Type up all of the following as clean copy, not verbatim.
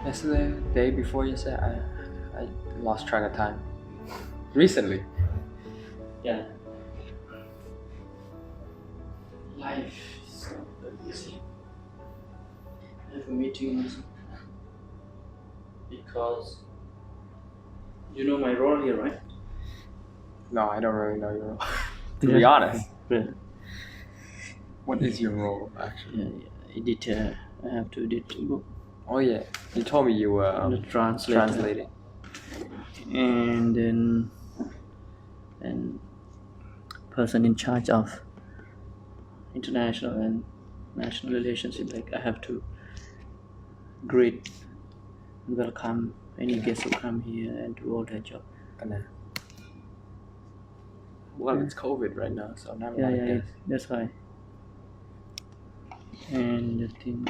Yesterday, day before yesterday, I lost track of time. Recently. Yeah. Life is so busy. I have a meeting also. Because you know my role here, right? No, I don't really know your role. To be honest. Yeah. What is your role, actually? Editor. I have to edit the book. Oh yeah, you told me you were The translator. translating. And then person in charge of international and national relationship. Like I have to greet and welcome any guest who come here and do all their job. Well, it's COVID right now, so not a lot of Yeah, guests. that's why. And the thing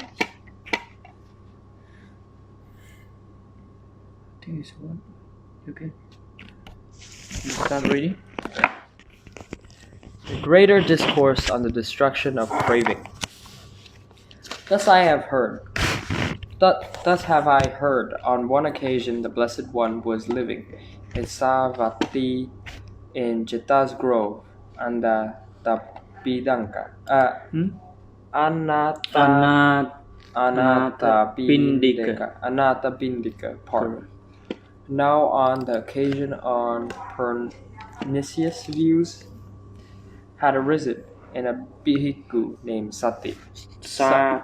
is what? Okay. You start reading? The greater discourse on the destruction of craving. Thus have I heard, on one occasion the Blessed One was living in Savatthi in Chitta's grove, and the Tapidanka. Anathapindika. Pardon. Now on the occasion on pernicious views had arisen in a bhikkhu named Sati, son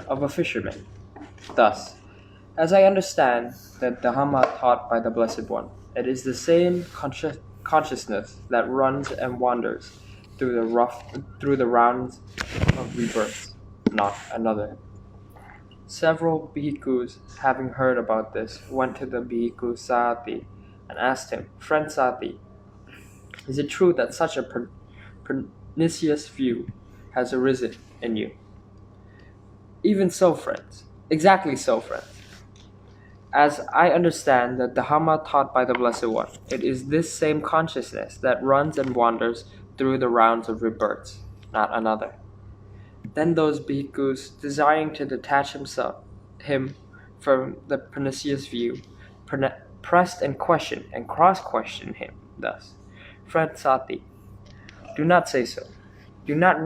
of a fisherman. Thus, as I understand the Dhamma taught by the Blessed One, it is the same consciousness that runs and wanders through the rounds of rebirths, not another. Several bhikkhus, having heard about this, went to the bhikkhu Sati and asked him, "Friend Sati, is it true that such a pernicious view has arisen in you?" "Even so, friends. Exactly so, friends. As I understand the Dhamma taught by the Blessed One, it is this same consciousness that runs and wanders through the rounds of rebirths, not another." Then those bhikkhus, desiring to detach him from the pernicious view, pressed and questioned and cross-questioned him thus: "Friend Sati, do not say so. Do not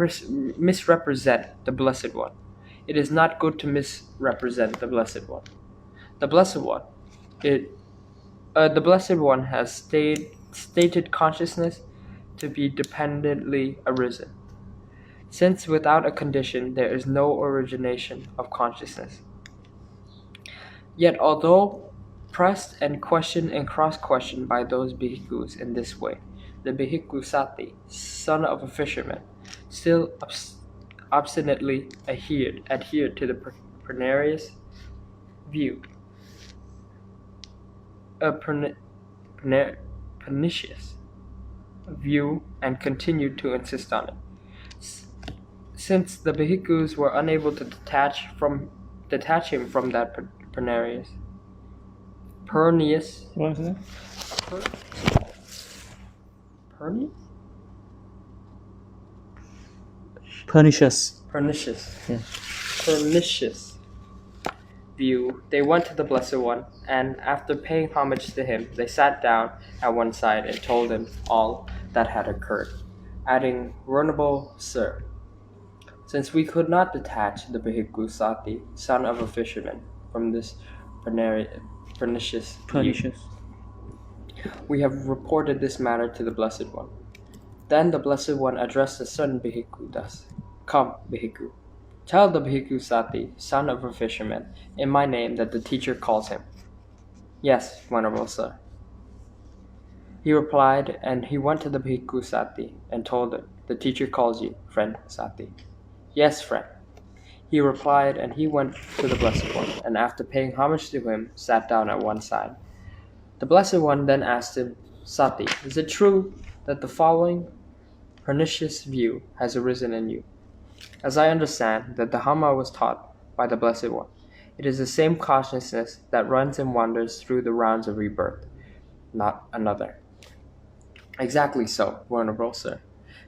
misrepresent the Blessed One. It is not good to misrepresent the Blessed One. The Blessed One has stated consciousness to be dependently arisen, since without a condition there is no origination of consciousness. Yet although pressed and questioned and cross-questioned by those bhikkhus in this way, the bhikkhu Sati, son of a fisherman, still obstinately adhered to the pernicious view, and continued to insist on it. Since the bhikkhus were unable to detach him from that pernicious. What is that? Pernicious. Yeah. Pernicious view, they went to the Blessed One, and after paying homage to him, they sat down at one side and told him all that had occurred, adding, "Venerable Sir, since we could not detach the bhikkhu Sati, son of a fisherman, from this pernicious view, we have reported this matter to the Blessed One." Then the Blessed One addressed the son bhikkhu thus: "Come, bhikkhu, tell the bhikkhu Sati, son of a fisherman, in my name that the teacher calls him." "Yes, Venerable Sir," he replied, and he went to the bhikkhu Sati and told him, "The teacher calls you, friend Sati." "Yes, friend," he replied, and he went to the Blessed One, and after paying homage to him, sat down at one side. The Blessed One then asked him, "Sati, is it true that the following pernicious view has arisen in you? As I understand that the Dhamma was taught by the Blessed One, it is the same consciousness that runs and wanders through the rounds of rebirth, not another." "Exactly so, Venerable Sir.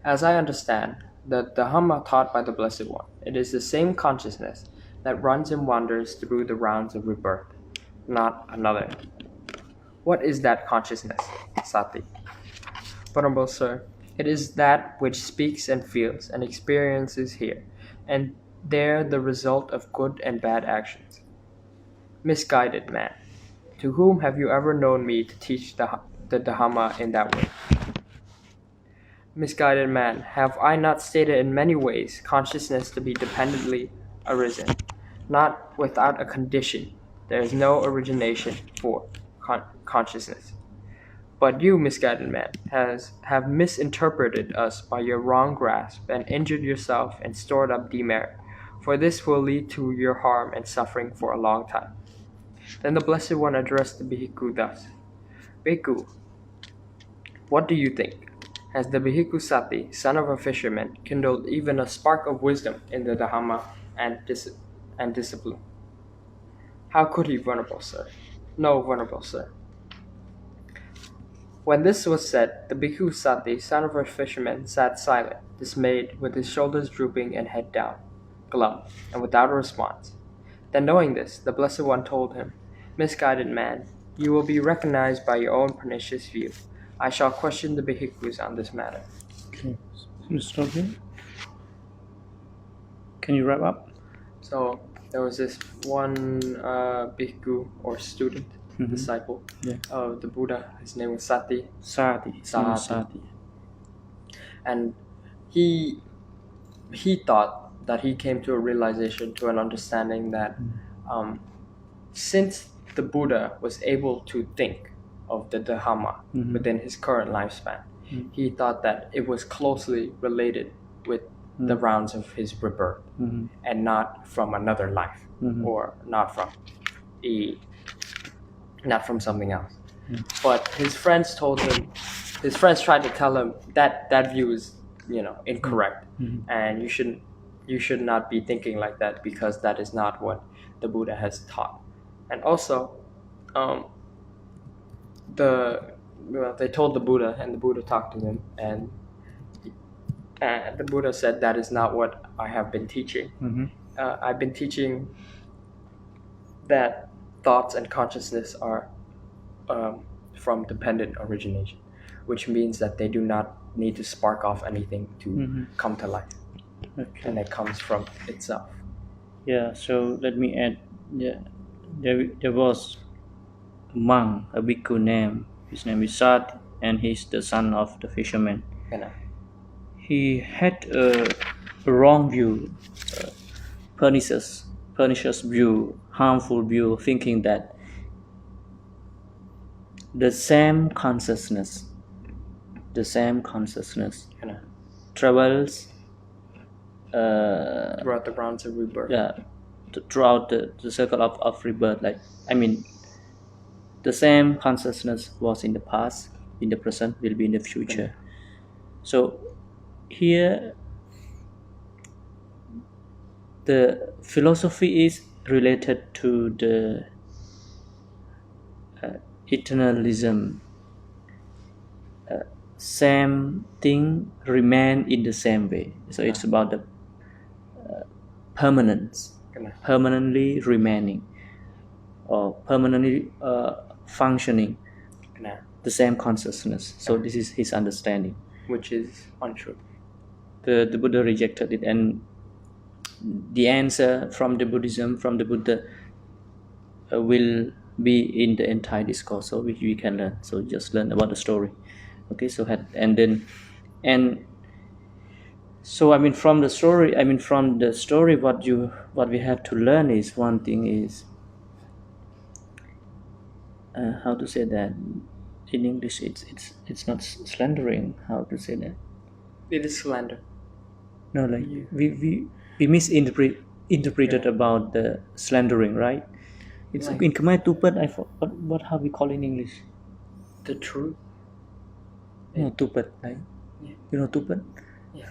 As I understand the Dhamma taught by the Blessed One, it is the same consciousness that runs and wanders through the rounds of rebirth, not another. What is that consciousness, Sati? Venerable Sir, it is that which speaks and feels and experiences here, and there the result of good and bad actions. Misguided man, to whom have you ever known me to teach the Dhamma in that way? Misguided man, have I not stated in many ways consciousness to be dependently arisen, not without a condition? There is no origination for consciousness. But you, misguided man, have misinterpreted us by your wrong grasp and injured yourself and stored up demerit, for this will lead to your harm and suffering for a long time. Then the Blessed One addressed the Bhikkhu thus: Bhikkhu, what do you think? Has the Bhikkhu Sati, son of a fisherman, kindled even a spark of wisdom in the Dhamma and discipline? How could he, Venerable Sir? No, Venerable Sir. When this was said, the Bhikkhu Sati, son of a fisherman, sat silent, dismayed, with his shoulders drooping and head down, glum, and without a response. Then knowing this, the Blessed One told him, Misguided man, you will be recognized by your own pernicious view. I shall question the Bhikkhus on this matter. Okay, so stop here. Can you wrap up? So there was this one Bhikkhu or student, disciple of the Buddha. His name was Sati. Sati. And he thought that he came to a realization, to an understanding that since the Buddha was able to think of the Dhamma within his current lifespan, he thought that it was closely related with the rounds of his rebirth and not from another life or not from something else. But his friends tried to tell him that that view is incorrect, and you should not be thinking like that, because that is not what the Buddha has taught. And also they told the Buddha, and the Buddha talked to them, and the Buddha said, that is not what I have been teaching. I've been teaching that thoughts and consciousness are from dependent origination, which means that they do not need to spark off anything to come to life. Okay. And it comes from itself. Yeah, so let me add, there was a monk, a bhikkhu name, his name is Sati, and he's the son of the fisherman. He had a wrong view, pernicious view, harmful view, thinking that the same consciousness travels throughout the rounds of rebirth. Yeah, throughout the circle of rebirth. The same consciousness was in the past, in the present, will be in the future. So here the philosophy is related to the eternalism. Same thing remain in the same way. So it's about the permanence, permanently remaining, or permanently functioning, the same consciousness. So this is his understanding, which is untrue. The Buddha rejected it, and the answer from the Buddhism, from the Buddha, will be in the entire discourse, so which we can learn. So just learn about the story. Okay, so from the story, what we have to learn is, one thing is, how to say that in English, it's not slandering. How to say that? It is slander. No, we misinterpreted about the slandering, right? It's in Khmer tupat. I forgot what how we call it in English. The truth. No, tupat, right? Yeah. You know tupat? Yeah.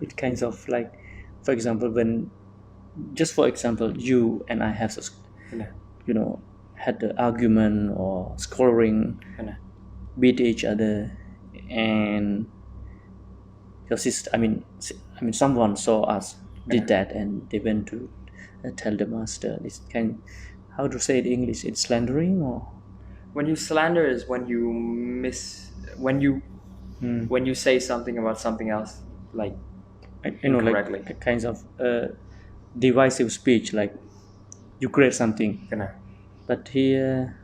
It kinds of like, for example, you and I have, had the argument or scolding, beat each other, and your sister, someone saw us did that, and they went to tell the master. This kind, how to say it in English? It's slandering or When you slander is when you when you say something about something else, like incorrectly. like kinds of divisive speech, like you create something. Kena. But here,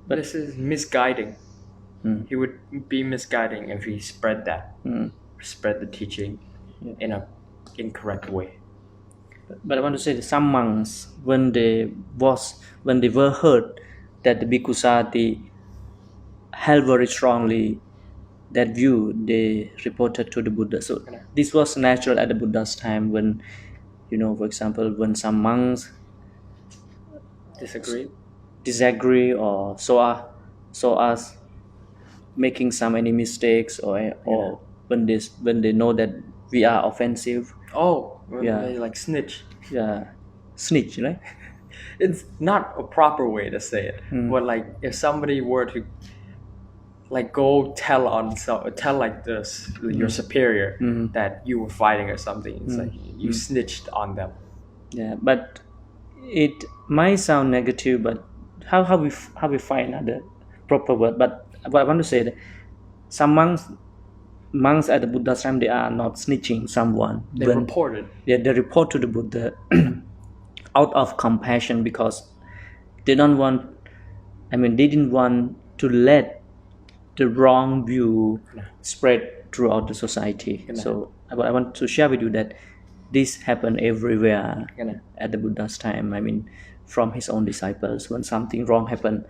This is misguiding. He would be misguiding if he spread the teaching in a incorrect way. but I want to say that some monks, when they were heard that the Bhikkhu Sati held very strongly that view, they reported to the Buddha. So this was natural at the Buddha's time, when, for example, when some monks disagree or saw us making any mistakes, or when they know that we are offensive. They like snitch. Snitch, right? It's not a proper way to say it, but like if somebody were to like go tell like this your superior that you were fighting or something, it's like you snitched on them. But it might sound negative, but how we find the proper word. But what I want to say that some monks at the Buddha's time, they are not snitching someone. They reported. They report to the Buddha out of compassion, because they didn't want to let the wrong view spread throughout the society. So I want to share with you that this happened everywhere at the Buddha's time. From his own disciples, when something wrong happened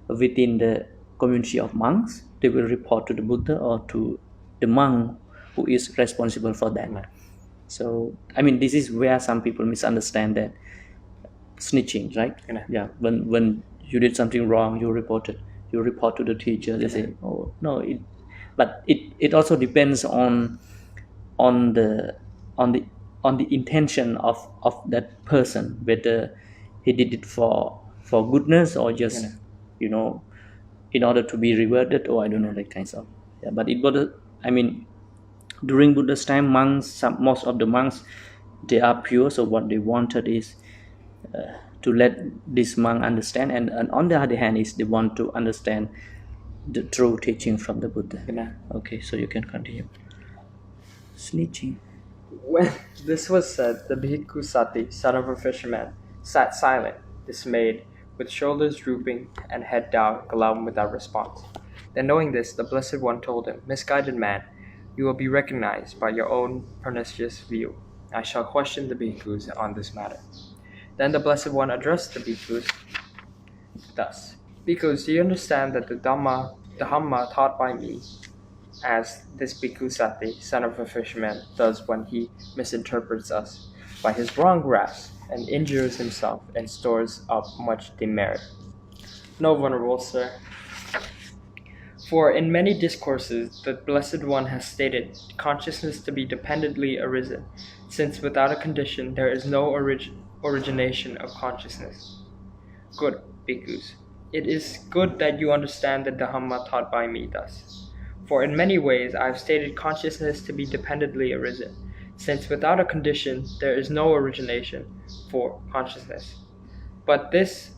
within the community of monks, they will report to the Buddha or to the monk who is responsible for that. So this is where some people misunderstand that snitching, right? When you did something wrong, you report to the teacher. They say, oh no, but it also depends on the intention of that person, whether he did it for goodness or just in order to be rewarded, or I don't know, that kinds of. But it was during Buddha's time, most of the monks, they are pure. So what they wanted is to let this monk understand, and on the other hand is they want to understand the true teaching from the Buddha. Okay, so you can continue. Snitching. When this was said, the Bhikkhu Sati, son of a fisherman, sat silent, dismayed, with shoulders drooping and head down, glum without response. Then, knowing this, the Blessed One told him, "Misguided man, you will be recognized by your own pernicious view. I shall question the bhikkhus on this matter." Then the Blessed One addressed the bhikkhus thus: "Bhikkhus, do you understand that the Dhamma taught by me, as this Bhikkhu Sati, son of a fisherman, does when he misinterprets us by his wrong grasp and injures himself and stores up much demerit?" "No, Venerable Sir. For in many discourses the Blessed One has stated consciousness to be dependently arisen, since without a condition there is no origination of consciousness." "Good, bhikkhus. It is good that you understand the Dhamma taught by me thus. For in many ways I have stated consciousness to be dependently arisen, since without a condition there is no origination for consciousness. But this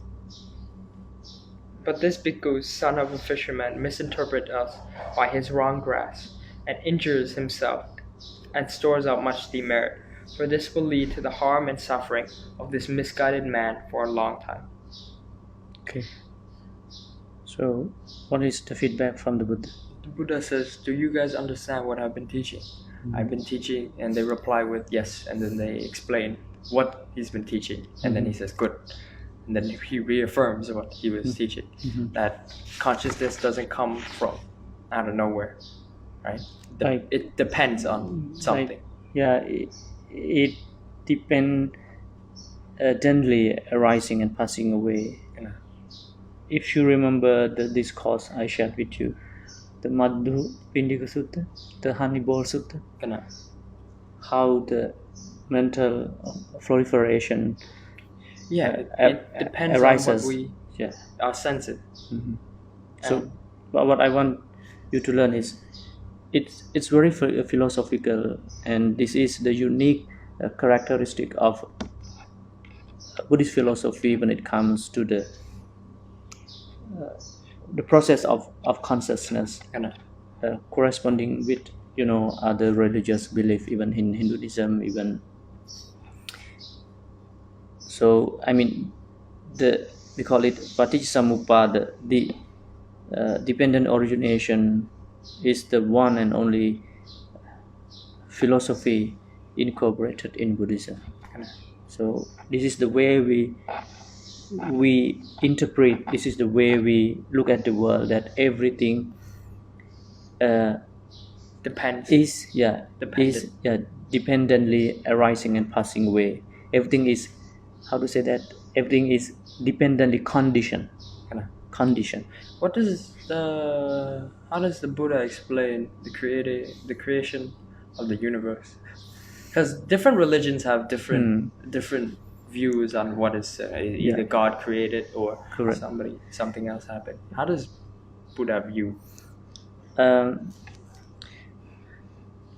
bhikkhu, son of a fisherman, misinterprets us by his wrong grasp, and injures himself, and stores up much demerit, for this will lead to the harm and suffering of this misguided man for a long time." Okay. So, what is the feedback from the Buddha? The Buddha says, "Do you guys understand what I've been teaching?" "I've been teaching," and they reply with yes, and then they explain what he's been teaching, and then he says, "Good." And then he reaffirms what he was teaching, that consciousness doesn't come from out of nowhere, right? It depends on something. It depends gently arising and passing away. If you remember the discourse I shared with you, the Madhu-Pindika Sutta, the Honey Bowl Sutta, how the mental proliferation it depends arises. on what we are sensitive. So what I want you to learn is it's very philosophical, and this is the unique characteristic of Buddhist philosophy when it comes to the process of consciousness, corresponding with other religious belief, even in Hinduism, even. So I mean, we call it Paticcasamuppada. The dependent origination is the one and only philosophy incorporated in Buddhism. So this is the way we interpret. This is the way we look at the world. That everything Depends. is Dependent. dependently arising and passing away. Everything is, how to say that? Everything is dependently conditioned. How does the Buddha explain the creation of the universe? Because different religions have different views on what is either God created or Correct. something else happened. How does Buddha view?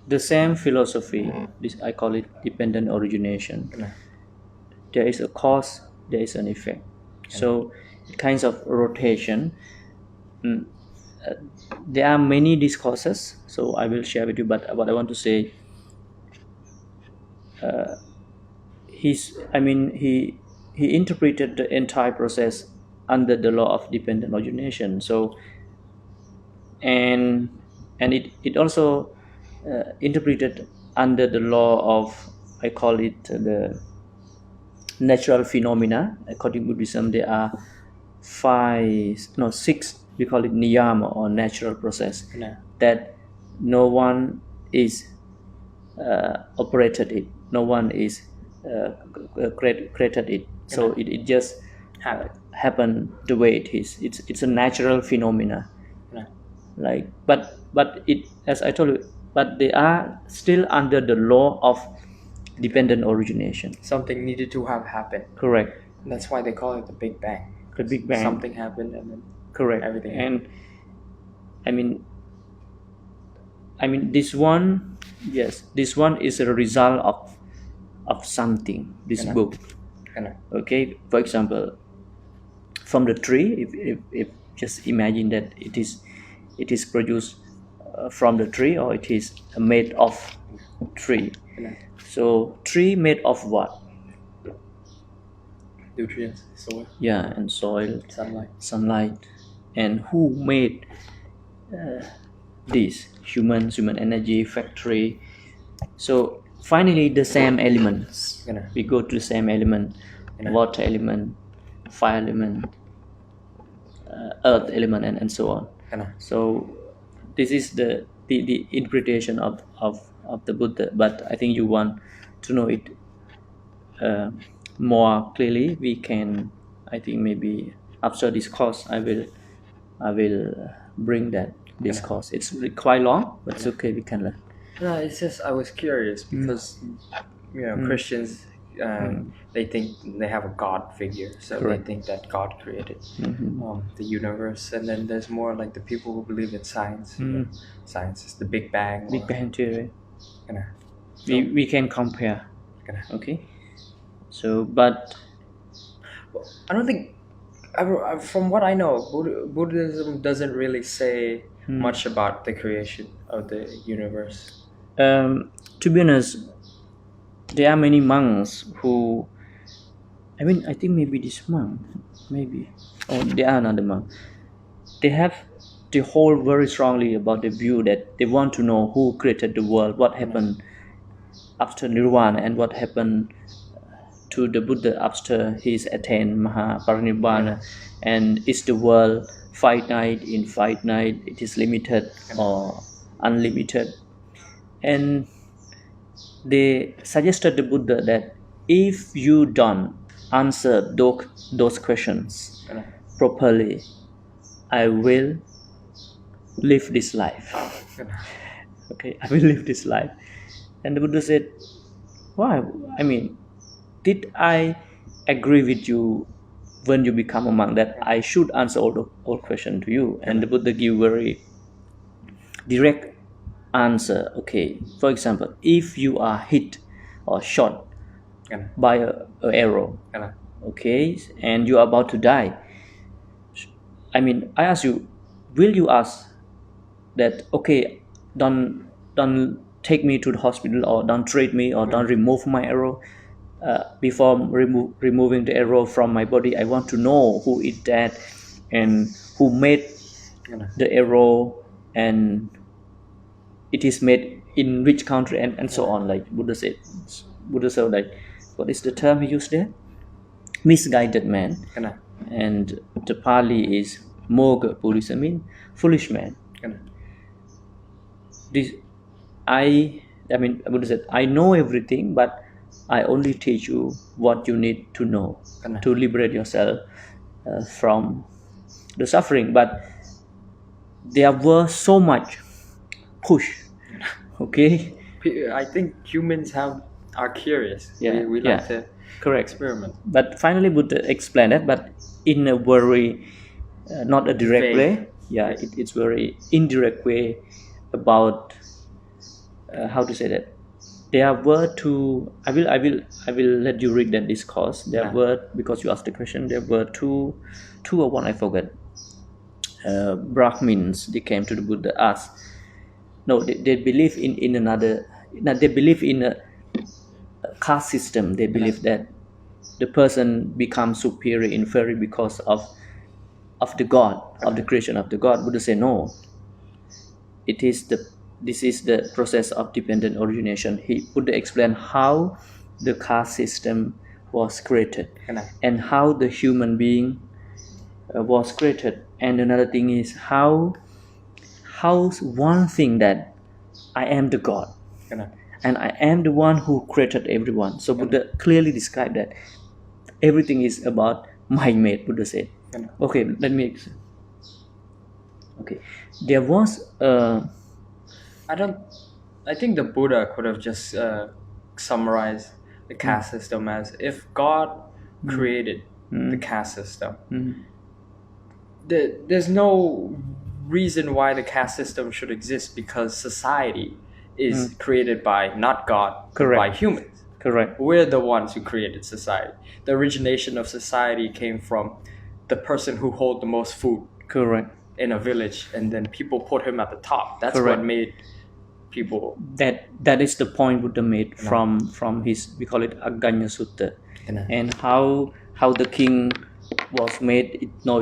The same philosophy, this I call it dependent origination. There is a cause, there is an effect. So kinds of rotation. There are many discourses, so I will share with you, but what I want to say, he interpreted the entire process under the law of dependent origination. So and it also interpreted under the law of, I call it the natural phenomena. According to Buddhism, there are 6, we call it niyama, or natural process, that no one is operated it, no one is created it. So it just happen the way it is. It's a natural phenomena. Like, but it, as I told you, but they are still under the law of dependent origination. Something needed to have happened. Correct. And that's why they call it the Big Bang. The Big Bang. Something happened and then correct. Everything and happened. I mean this one, yes, this one is a result of something. This book. Okay, for example, from the tree, if just imagine that it is produced from the tree, or it is made of tree. So tree made of what? Nutrients, soil. Yeah, and soil, sunlight. And who made this? Human energy, factory. So finally, the same elements. We go to the same element: water element, fire element, earth element, and so on. So this is the interpretation of the Buddha. But I think you want to know it more clearly. We can, I think maybe after this course, I will bring that discourse. It's quite long, but it's okay. We can learn. No, it's just I was curious because Christians they think they have a God figure, so Correct. they think that God created the universe, and then there's more like the people who believe in science. Science is the Big Bang. Big Bang theory. We can compare. Okay. So, but I don't think, from what I know, Buddhism doesn't really say much about the creation of the universe. To be honest, there are many monks who, I think maybe this monk, or there are another monk. They hold very strongly about the view that they want to know who created the world, what happened after Nirvana, and what happened to the Buddha after he's attained Mahaparinibbana. And is the world finite, infinite, it is limited or unlimited? And they suggested the Buddha that if you don't answer those questions properly, I will live this life. Okay, I will live this life. And the Buddha said, why? Did I agree with you when you become a monk that I should answer all questions to you? And the Buddha give very direct answer. Okay, for example, if you are hit or shot by a arrow, okay, and you are about to die. I mean, I ask you, will you ask that, okay, don't take me to the hospital, or don't treat me, or don't remove my arrow? Before removing the arrow from my body, I want to know who is that, and who made the arrow, and it is made in which country, and so on. Like Buddha said, like, what is the term he used there? Misguided man. And the Pali is Moga Purisa, mean foolish man. This I mean, Buddha said, I know everything, but I only teach you what you need to know to liberate yourself from the suffering. But there were so much push. Okay. I think humans are curious. Yeah, We like to correct. experiment. But finally, Buddha explained it, but in a very not a direct Vague. way. Yeah, it's very indirect way about how to say that. There were two. I will let you read that discourse. There were, because you asked the question, there were two or one, I forget. Brahmins, they came to the Buddha, asked. No, they believe in another. No, they believe in a caste system. They believe that the person becomes superior, inferior because of the God, of the creation of the God. Buddha say no. This is the process of dependent origination. Buddha explained how the caste system was created, and how the human being was created. And another thing is how one thing that I am the God, and I am the one who created everyone. So Buddha clearly described that everything is about my mate. Buddha said. Okay, let me. Okay, there was I think the Buddha could have just summarized the caste system as, if God created the caste system, there's no reason why the caste system should exist, because society is created by not God, but by humans. Correct. We're the ones who created society. The origination of society came from the person who hold the most food. Correct. In a village, and then people put him at the top. That's Correct. what made people. That is the point Buddha made from his, we call it Aggañña Sutta, and how the king was made. No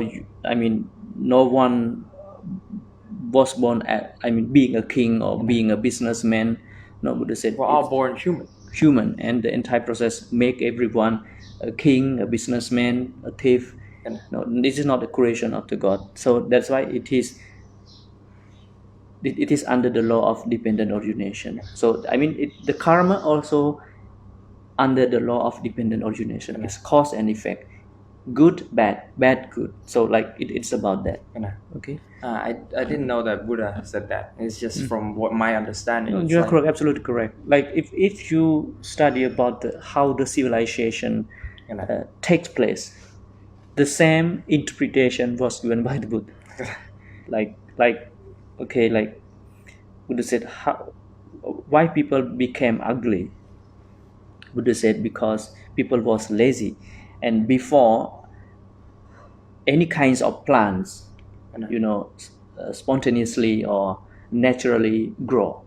one was born being a king or being a businessman. No, Buddha said we're all born human, and the entire process make everyone a king, a businessman, a thief. No, this is not the creation of the God. So that's why it is under the law of dependent origination. So the karma also under the law of dependent origination. It's cause and effect, good, bad, good. So like it's about that. Okay. I didn't know that Buddha said that. It's just from what my understanding. No, you are correct, absolutely correct. Like if you study about how the civilization takes place, the same interpretation was given by the Buddha. like Buddha said, why people became ugly? Buddha said because people was lazy, and before any kinds of plants, spontaneously or naturally grow.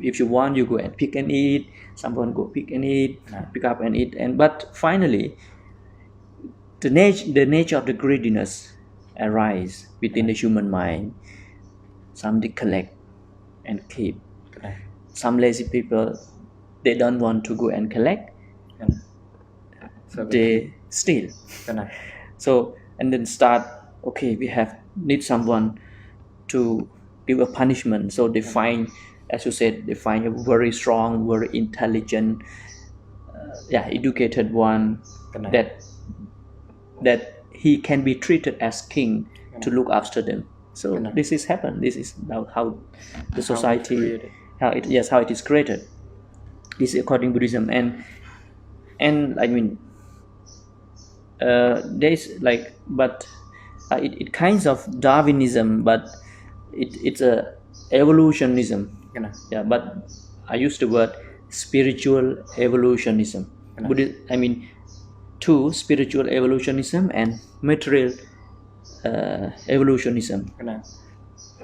If you want, you go and pick and eat. Someone go pick and eat, pick up and eat, but finally, the nature of the greediness arise within the human mind. Some they collect and keep. Some lazy people, they don't want to go and collect. So they steal. So and then start. Okay, we need someone to give a punishment. So they find, as you said, they find a very strong, very intelligent, educated one that he can be treated as king to look after them. So this is happened. This is how the society, how it is created. This is according to Buddhism, and there is it kinds of Darwinism, but it's a evolutionism. But I use the word spiritual evolutionism. two, spiritual evolutionism and material evolutionism.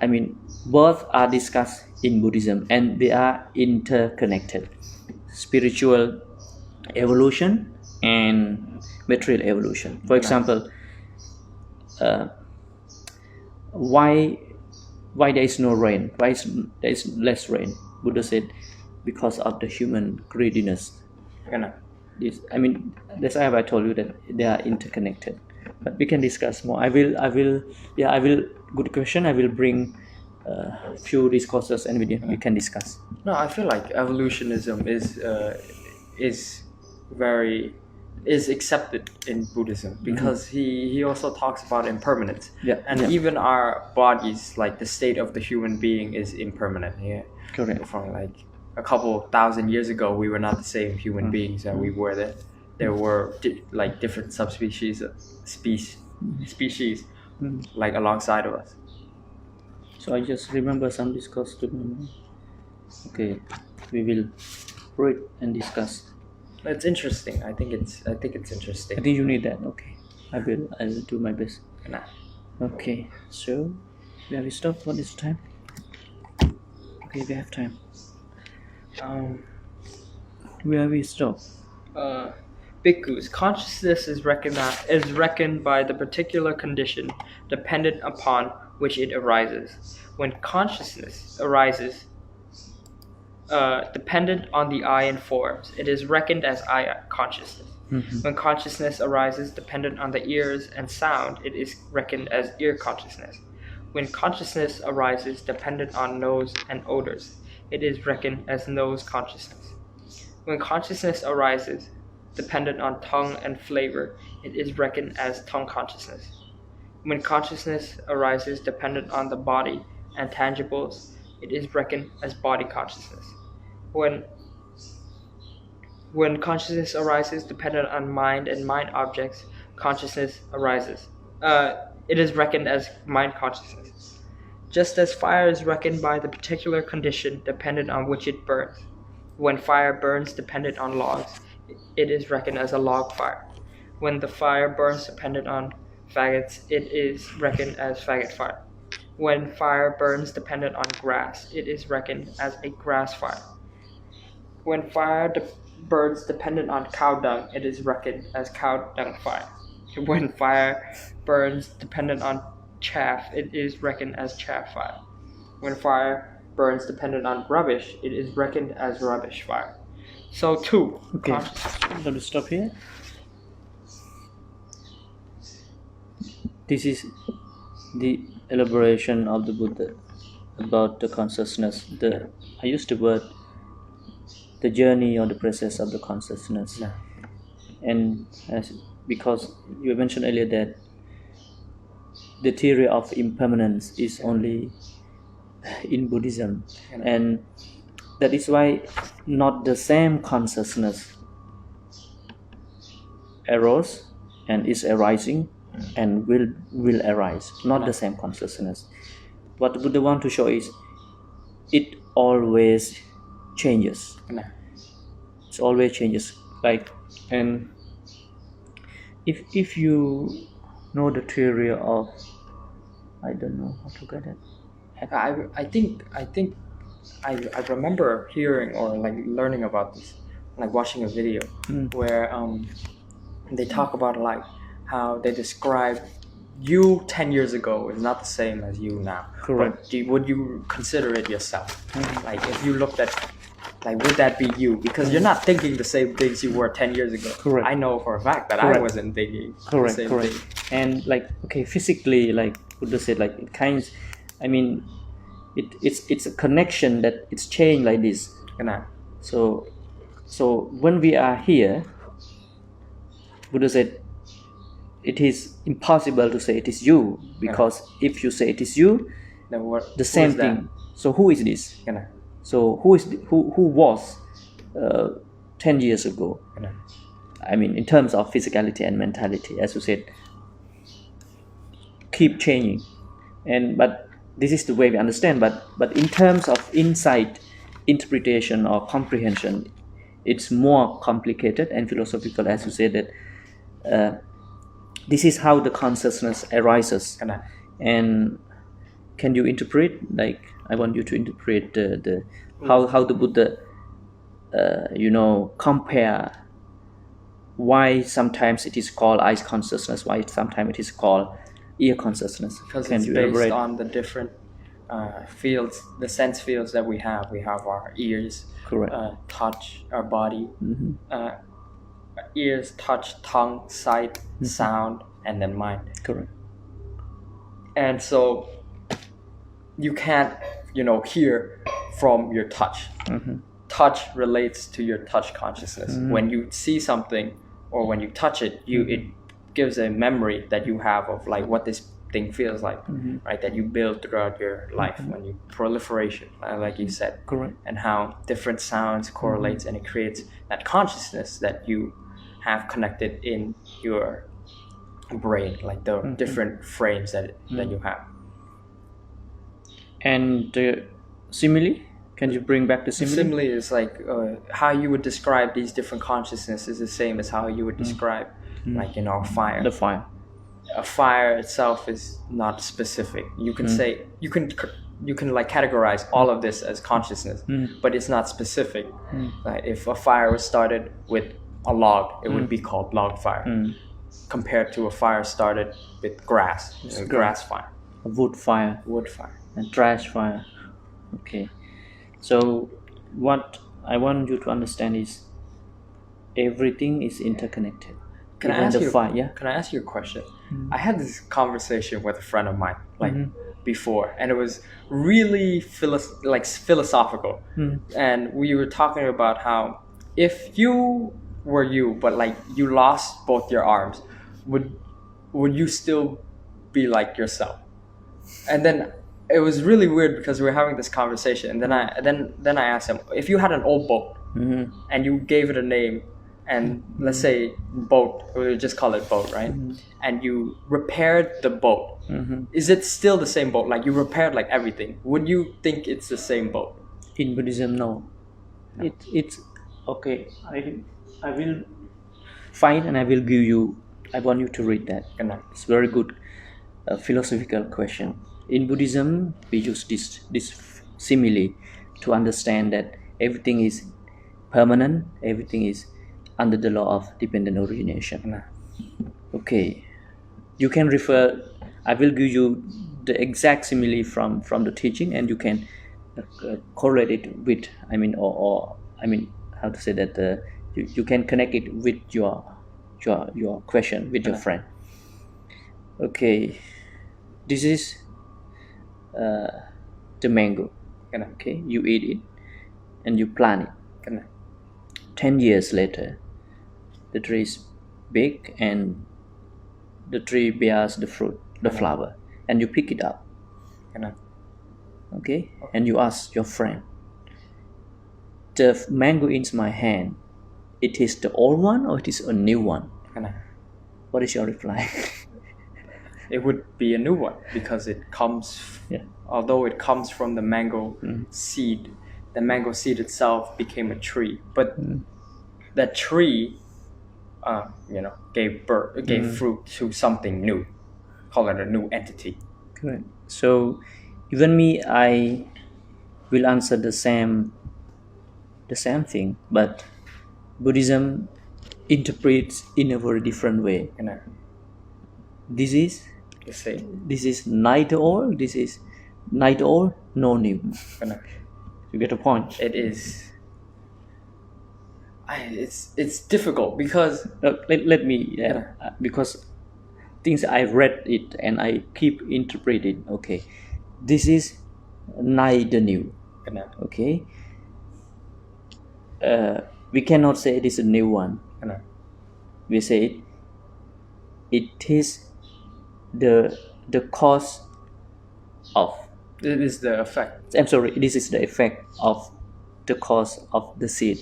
I mean, both are discussed in Buddhism and they are interconnected. Spiritual evolution and material evolution. For example, why there is no rain? Why there is less rain? Buddha said, because of the human greediness. I mean, that's why I told you that they are interconnected. But we can discuss more. I will. Good question. I will bring few discourses and we can discuss. No, I feel like evolutionism is accepted in Buddhism because he also talks about impermanence. Even our bodies, like the state of the human being, is impermanent. Yeah, correct. From like a couple thousand years ago, we were not the same human beings that we were then. There were like different subspecies, species, like alongside of us. So I just remember some discourse to me. Okay, we will read and discuss. It's interesting. I think it's interesting. I think you need that. Okay, I will do my best. Okay, so where we stop? What is the time? Okay, we have time. Where we stop? Bhikkhus, consciousness is reckoned by the particular condition dependent upon which it arises. When consciousness arises dependent on the eye and forms, it is reckoned as eye consciousness. When consciousness arises dependent on the ears and sound, it is reckoned as ear consciousness. When consciousness arises dependent on nose and odors, it is reckoned as nose consciousness. When consciousness arises dependent on tongue and flavor, it is reckoned as tongue consciousness. When consciousness arises dependent on the body and tangibles, it is reckoned as body consciousness. When consciousness arises dependent on mind and mind objects, consciousness arises. It is reckoned as mind consciousness. Just as fire is reckoned by the particular condition dependent on which it burns. When fire burns dependent on logs, it is reckoned as a log fire. When the fire burns dependent on faggots, it is reckoned as faggot fire. When fire burns dependent on grass, it is reckoned as a grass fire. When fire burns dependent on cow dung, it is reckoned as cow dung fire. When fire burns dependent on chaff, it is reckoned as chaff fire. When fire burns dependent on rubbish, it is reckoned as rubbish fire. So too. Okay, I'm going to stop here. This is the elaboration of the Buddha about the consciousness. I used the word the journey or the process of the consciousness. And because you mentioned earlier that the theory of impermanence is only in Buddhism, and that is why not the same consciousness arose and is arising and will arise. Not the same consciousness. What the Buddha wants to show is it always changes. It always changes. And if you know the theory of, I don't know how to get it. I think I remember hearing or like learning about this, like watching a video where they talk about like how they describe you 10 years ago is not the same as you now. Correct. But would you consider it yourself? Like if you looked at, like, would that be you? Because you're not thinking the same things you were 10 years ago. Correct. I know for a fact that I wasn't thinking the same thing. And like, okay, physically, like Buddha said, like it kinds, I mean, it's a connection that it's changed like this. So when we are here, Buddha said, it is impossible to say it is you, because if you say it is you, then the same thing. So who is this? So who was 10 years ago? I mean, in terms of physicality and mentality, as you said, keep changing. But this is the way we understand. But in terms of insight, interpretation, or comprehension, it's more complicated and philosophical, as you said, that this is how the consciousness arises. Kana. And can you interpret, like, I want you to interpret the how the Buddha compare why sometimes it is called eye consciousness, why sometimes it is called ear consciousness. Because Can it's you based elaborate? on the different fields, the sense fields that we have. We have our ears, Correct. touch, our body, Mhm. ears, touch, tongue, sight, sound, and then mind. Correct. And so you can't, hear from your touch. Mhm. Touch relates to your touch consciousness. When you see something or when you touch it, it gives a memory that you have of like what this thing feels like, right? That you build throughout your life when you proliferation, like you said, Correct. and how different sounds correlates and it creates that consciousness that you have connected in your brain, like the different frames that you have. And simile, can you bring back the simile? Simile is like how you would describe these different consciousnesses is the same as how you would describe like fire. The fire. A fire itself is not specific. You can say you can like categorize all of this as consciousness, but it's not specific. Like if a fire was started with a log, it would be called log fire, compared to a fire started with grass, grass fire, A wood fire wood fire. and trash fire. Okay. So what I want you to understand is everything is interconnected. Can I Even ask the you? fire, yeah? Can I ask you a question? I had this conversation with a friend of mine, like before, and it was really philosophical. And we were talking about how if you were you, but like you lost both your arms, would you still be like yourself? And then it was really weird because we were having this conversation, and then I asked him, if you had an old boat and you gave it a name, and let's say boat, we'll just call it boat, right? And you repaired the boat, is it still the same boat? Like you repaired like everything, would you think it's the same boat? In Buddhism, no. It's okay. I will find and I will give you. I want you to read that. It's very good philosophical question. In Buddhism, we use this simile to understand that everything is permanent. Everything is under the law of dependent origination. Okay, you can refer. I will give you the exact simile from the teaching, and you can correlate it with. How to say that? You can connect it with your question with your friend. Okay, this is the mango. Okay, you eat it and you plant it. 10 years later, the tree is big and the tree bears the fruit, the flower, and you pick it up. Okay, and you ask your friend, the mango in my hand, it is the old one or it is a new one? What is your reply? It would be a new one because it comes, although it comes from the mango seed, the mango seed itself became a tree. But that tree, gave fruit to something new. Call it a new entity. Correct. So even me, I will answer the same thing, but Buddhism interprets in a very different way. This is The same. This is neither old. This is neither old nor new. You get the point? It is. It's difficult because let me because things I read it and I keep interpreting. Okay, this is neither new. Okay, we cannot say it is a new one. We say it is the cause of. It is the effect. I'm sorry. This is the effect of the cause of the seed.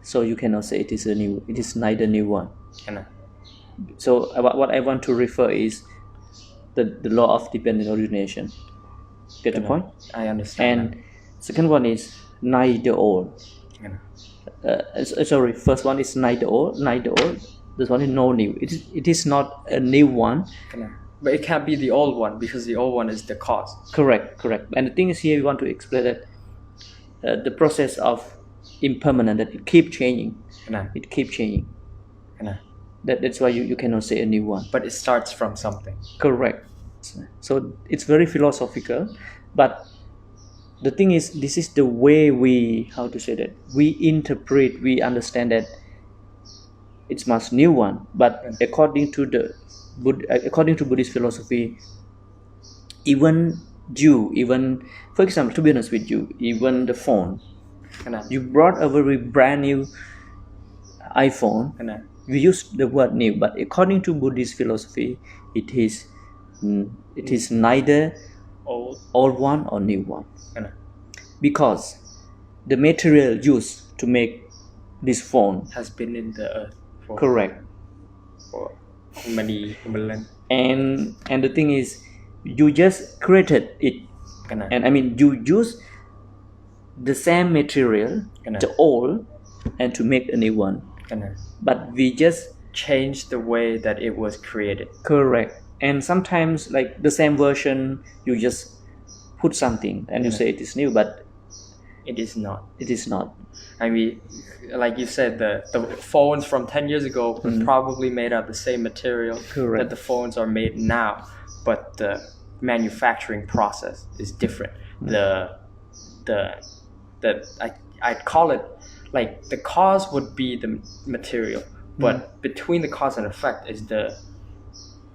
So you cannot say it is a new. It is neither new one. So what I want to refer is the law of dependent origination. Get the point? I understand. And second one is neither old. Sorry. First one is neither old. there's only no new. It is not a new one. But it can't be the old one because the old one is the cause. Correct. And the thing is here we want to explain that the process of impermanent, that it keep changing. It keep changing. That's why you cannot say a new one. But it starts from something. Correct. So it's very philosophical, but the thing is, this is the way we interpret, we understand that it's much new one. But according to Buddhist philosophy, even for example, to be honest with you, even the phone, you brought a very brand new iPhone, we use the word new, but according to Buddhist philosophy, it is neither old one or new one, because the material used to make this phone has been in the earth for many million. And the thing is, you just created it, and I mean you use the same material, the old, and to make a new one, but we just change the way that it was created. Correct. And sometimes, like the same version, you just put something and you say it is new, but it is not. I mean, like you said, the phones from 10 years ago were probably made out of the same material that the phones are made now, but the manufacturing process is different. I'd call it, like, the cause would be the material, but between the cause and effect is the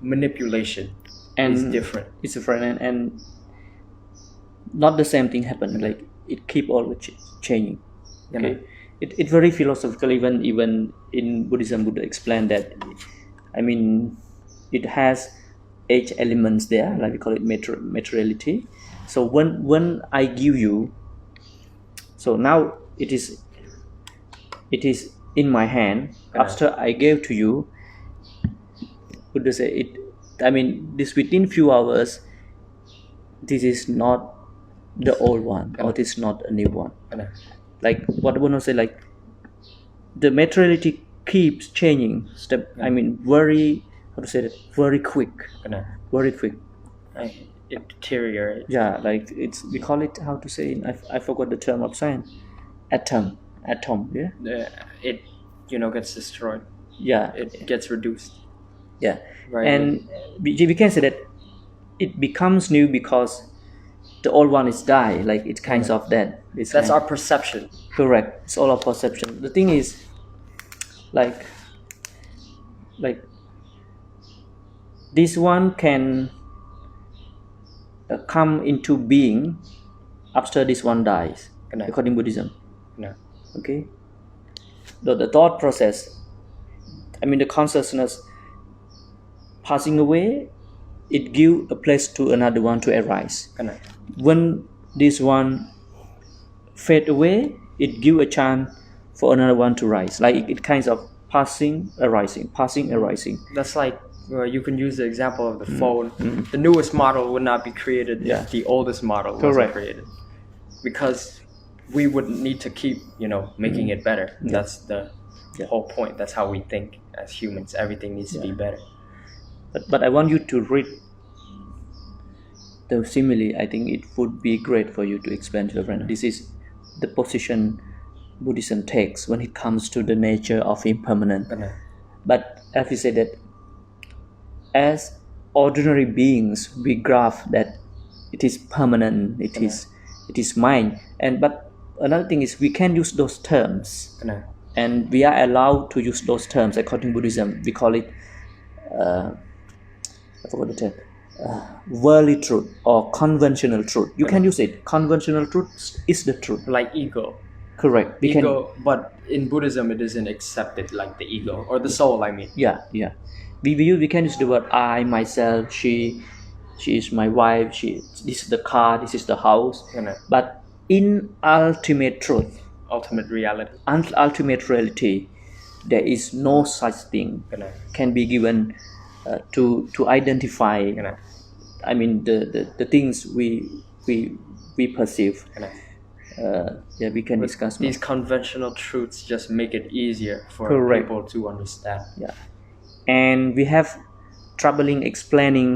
manipulation, and it's different. It's different, and not the same thing happened. Like, it keep always changing. Okay, it's very philosophical. Even in Buddhism, Buddha explained that. I mean, it has 8 elements there, like we call it materiality. So when I give you, so now it is in my hand. After I gave to you, Buddha say it. I mean, this within few hours, this is not the old one, or this is not a new one. Like what Buddha say, like the materiality keeps changing. I mean, very quick. Very quick. It deteriorates. Yeah, like we call it, how to say, I forgot the term of science. Atom. Yeah. It gets destroyed. Yeah. It gets reduced. Yeah. And we can say that it becomes new because the old one is die. Like it's kinds of dead. That's our perception. Correct. It's all our perception. The thing is, like this one can come into being after this one dies, according to Buddhism. Okay. The thought process, I mean the consciousness passing away, it gives a place to another one to arise. When this one fade away, it gives a chance for another one to rise. Like it kinds of passing, arising. That's like, you can use the example of the phone. The newest model would not be created if the oldest model wasn't created, because we would need to keep making it better. That's the whole point. That's how we think as humans. Everything needs to be better. But I want you to read the simile. I think it would be great for you to explain to your friend. This is the position Buddhism takes when it comes to the nature of impermanent. But as we said, that as ordinary beings, we grasp that it is permanent, it is mine. But another thing is, we can use those terms, and we are allowed to use those terms according to Buddhism. We call it I forgot the term, worldly truth or conventional truth. You can use it. Conventional truth is the truth, like ego. Correct. But in Buddhism, it isn't accepted like the ego or the soul. I mean. Yeah. We can use the word I, myself, she is my wife, this is the car, this is the house. But in ultimate truth, ultimate reality, there is no such thing can be given to identify. I mean the things we perceive. We can discuss these conventional truths. Just make it easier for people to understand. and we have troubling explaining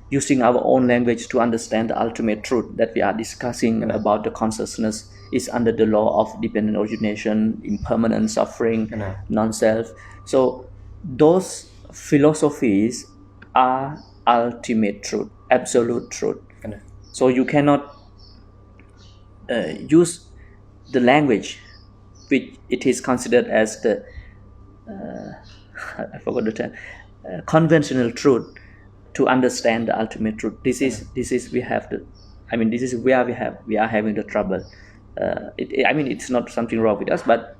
using our own language to understand the ultimate truth that we are discussing about the consciousness is under the law of dependent origination, impermanent suffering, non-self. So those philosophies are ultimate truth, absolute truth. So you cannot use the language which it is considered as the I forgot the term, conventional truth to understand the ultimate truth. This is we have the, I mean, this is where we are having the trouble. I mean, it's not something wrong with us, but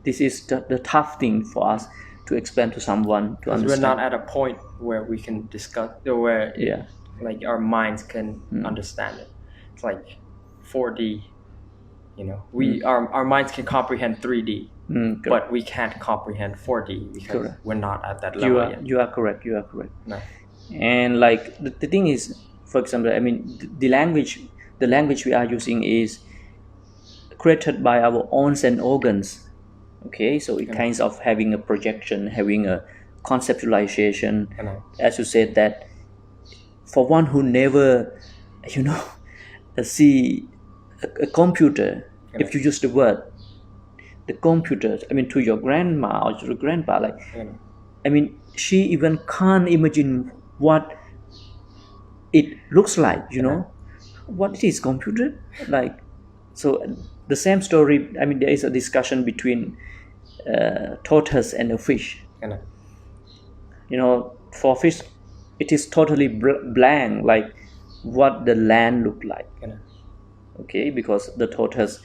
this is the tough thing for us to explain to someone to understand. We're not at a point where we can discuss, where like our minds can understand it. It's like 4D, you know. Our minds can comprehend 3D, but we can't comprehend 4D because we're not at that level yet. You are correct. No. And like the thing is, for example, I mean, the language we are using is created by our own sense organs. Okay, so it kinds of having a projection, having a conceptualization. As you said, that for one who never, you know, see a computer, if you use the word the computer, I mean, to your grandma or to your grandpa, like, I mean, she even can't imagine what it looks like, you know, what it is, computer, like. So the same story, I mean, there is a discussion between tortoise and a fish. You know, for fish, it is totally blank, like what the land looked like. Okay, because the tortoise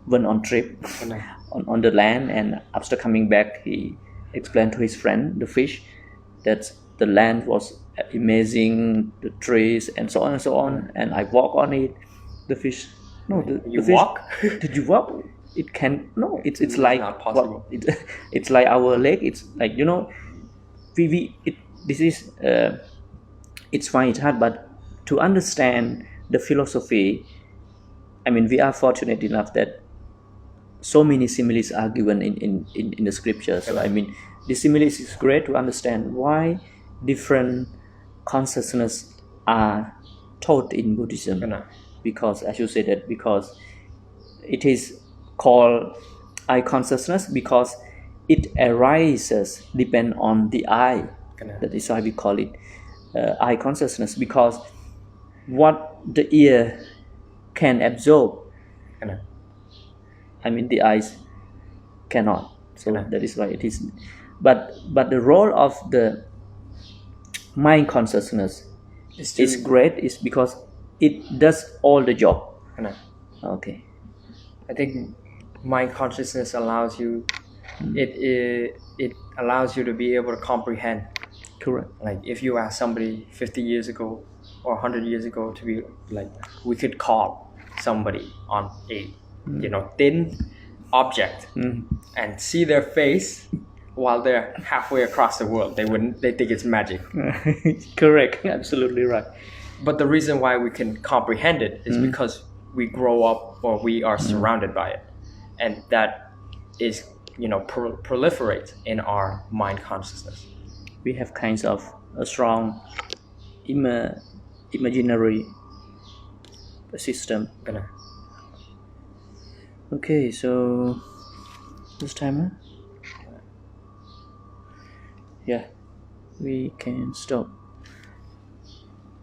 went on trip on the land, and after coming back, he explained to his friend, the fish, that the land was amazing, the trees and so on and so on, and I walk on it. The fish, no, the fish, walk? Did you walk? It can, no, it's like not possible. it's like our leg. It's like, you know, this is it's fine, it's hard, but to understand the philosophy, I mean, we are fortunate enough that so many similes are given in the scripture. So I mean, the similes is great to understand why different consciousness are taught in Buddhism. Because, as you said, that because it is called eye consciousness, because it arises depend on the eye. That is why we call it eye consciousness, because what the ear can absorb, I mean, the eyes cannot. So that is why it is. But the role of the mind consciousness is great, is because it does all the job. Okay. I think mind consciousness allows you, it allows you to be able to comprehend. Correct. Like if you ask somebody 50 years ago or 100 years ago to be like, we could call somebody on a thin object and see their face while they're halfway across the world, they think it's magic. Correct. Absolutely right. But the reason why we can comprehend it is because we grow up or we are surrounded by it, and that is, proliferate in our mind consciousness. We have kinds of a strong imaginary system. Okay, so this timer, yeah, we can stop.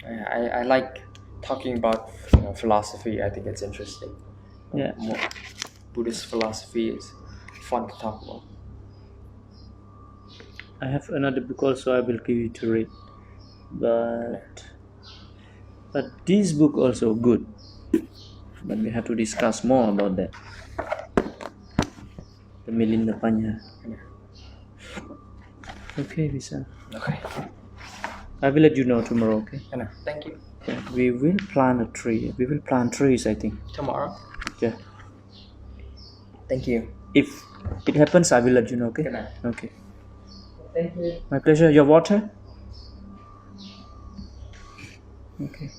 I like talking about philosophy. I think it's interesting. Yeah. Buddhist philosophy is fun to talk about. I have another book also I will give you to read, but this book also good, but we have to discuss more about that. The Milinda Panya. Okay, Visa. Okay. I will let you know tomorrow. Okay. Thank you. Yeah, we will plant a tree. We will plant trees, I think. Tomorrow. Yeah. Thank you. If it happens, I will let you know. Okay. Okay. Thank you. My pleasure. Your water. Okay.